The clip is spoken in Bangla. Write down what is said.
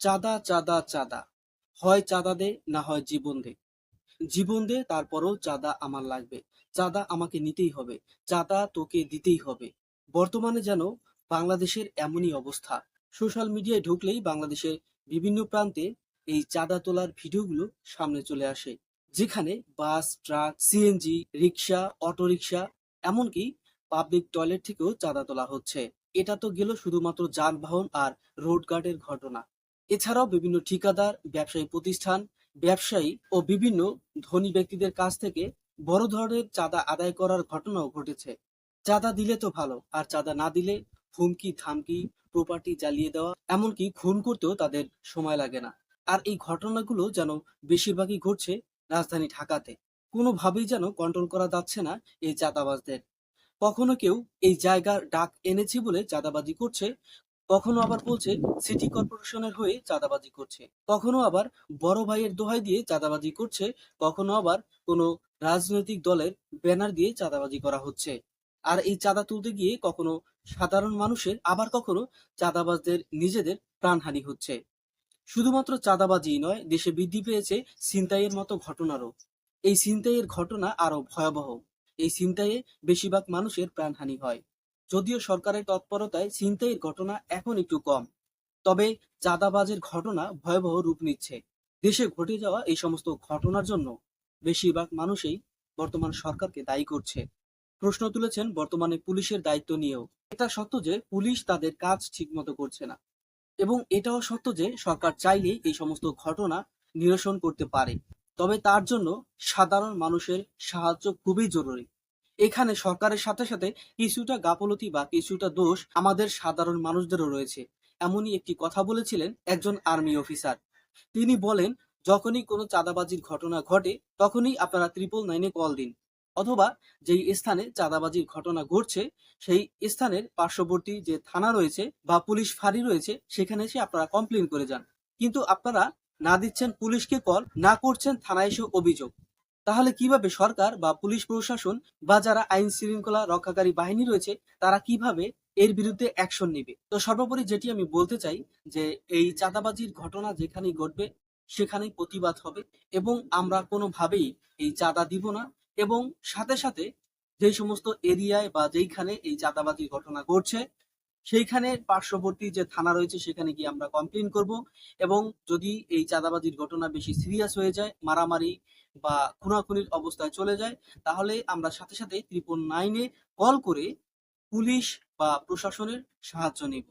চাঁদা চাঁদা চাঁদা, হয় চাঁদা দে না হয় জীবন দে। জীবন দে তারপরেও চাঁদা আমার লাগবে, চাঁদা আমাকে নিতেই হবে, চাঁদা তোকে দিতেই হবে। বর্তমানে যেন বাংলাদেশের এমনই অবস্থা। সোশ্যাল মিডিয়ায় ঢুকলেই বাংলাদেশের বিভিন্ন প্রান্তে এই চাঁদা তোলার ভিডিওগুলো সামনে চলে আসে, যেখানে বাস, ট্রাক, সিএনজি, রিক্সা, অটোরিকশা, এমনকি পাবলিক টয়লেট থেকেও চাঁদা তোলা হচ্ছে। এটা তো গেল শুধুমাত্র যানবাহন আর রোড গার্ডের ঘটনা। এছাড়াও বিভিন্ন ঠিকাদার, ব্যবসায়ী প্রতিষ্ঠান, ব্যবসায়ী ও বিভিন্ন ধনী ব্যক্তিদের কাছ থেকে বড় ধরনের চাঁদা আদায় করার ঘটনাও ঘটেছে। চাঁদা দিলে তো ভালো, আর চাঁদা না দিলে হুমকি ধামকি, প্রপার্টি জ্বালিয়ে দেওয়া, এমনকি খুন করতেও তাদের সময় লাগে না। আর এই ঘটনাগুলো যেন বেশিরভাগই ঘটছে রাজধানী ঢাকাতে। কোনোভাবেই যেন কন্ট্রোল করা যাচ্ছে না এই চাঁদাবাজদের। কখনো কেউ এই জায়গার ডাক এনেছি বলে চাঁদাবাজি করছে, কখনো আবার বলছে সিটি কর্পোরেশনের হয়ে চাঁদাবাজি করছে, কখনো আবার বড় ভাইয়ের দোহাই দিয়ে চাঁদাবাজি করছে, কখনো আবার কোনো রাজনৈতিক দলের ব্যানার দিয়ে চাঁদাবাজি করা হচ্ছে। আর এই চাঁদা তুলতে গিয়ে কখনো সাধারণ মানুষের, আবার কখনো চাঁদাবাজদের নিজেদের প্রাণহানি হচ্ছে। শুধুমাত্র চাঁদাবাজিই নয়, দেশে বৃদ্ধি পেয়েছে ছিনতাইয়ের মতো ঘটনারও। এই ছিনতাইয়ের ঘটনা আরো ভয়াবহ। এই ছিনতাইয়ে বেশিরভাগ মানুষের প্রাণহানি হয়। যদিও সরকারের তৎপরতায় ছিনতাইয়ের ঘটনা এখন একটু কম, তবে চাঁদাবাজের ঘটনা ভয়াবহ রূপ নিচ্ছে। দেশে ঘটে যাওয়া এই সমস্ত ঘটনার জন্য বেশিরভাগ মানুষই বর্তমান সরকারকে দায়ী করছে। প্রশ্ন তুলেছেন বর্তমানে পুলিশের দায়িত্ব নিয়েও। এটা সত্য যে পুলিশ তাদের কাজ ঠিকমতো করছে না, এবং এটাও সত্য যে সরকার চাইলেই এই সমস্ত ঘটনা নিরসন করতে পারে। তবে তার জন্য সাধারণ মানুষের সাহায্য খুবই জরুরি। এখানে সরকারের সাথে সাথে কিছুটা গাফলতি বা কিছুটা দোষ আমাদের সাধারণ মানুষদেরও রয়েছে। এমনই একটি কথা বলেছিলেন একজন আর্মি অফিসার। তিনি বলেন, যখনই কোনো চাঁদাবাজির ঘটনা ঘটে তখনই আপনারা 999-এ কল দিন, অথবা যেই স্থানে চাঁদাবাজির ঘটনা ঘটছে সেই স্থানের পার্শ্ববর্তী যে থানা রয়েছে বা পুলিশ ফাঁড়ি রয়েছে সেখানে এসে আপনারা কমপ্লেন করে যান। কিন্তু আপনারা না দিচ্ছেন পুলিশকে কল, না করছেন থানায় এসে অভিযোগ। তাহলে কিভাবে সরকার বা পুলিশ প্রশাসন বা যারা আইন শৃঙ্খলা রক্ষাকারী বাহিনী রয়েছে তারা কিভাবে এর বিরুদ্ধে অ্যাকশন নেবে? তো সর্বোপরি যেটি আমি বলতে চাই যে এই চাঁদাবাজির ঘটনা যেখানেই ঘটবে সেখানেই প্রতিবাদ হবে, এবং আমরা কোনোভাবেই এই চাঁদা দিব না। এবং সাথে সাথে যেই সমস্ত এরিয়ায় বা যেইখানে এই চাঁদাবাজির ঘটনা ঘটছে সেইখানে পার্শ্ববর্তী যে থানা রয়েছে সেখানে গিয়ে আমরা কমপ্লেন করব। এবং যদি এই চাঁদাবাজির ঘটনা বেশি সিরিয়াস হয়ে যায়, মারামারি বা খুনাখুনির অবস্থায় চলে যায়, তাহলে আমরা সাথে সাথে 999-এ কল করে পুলিশ বা প্রশাসনের সাহায্য নেব।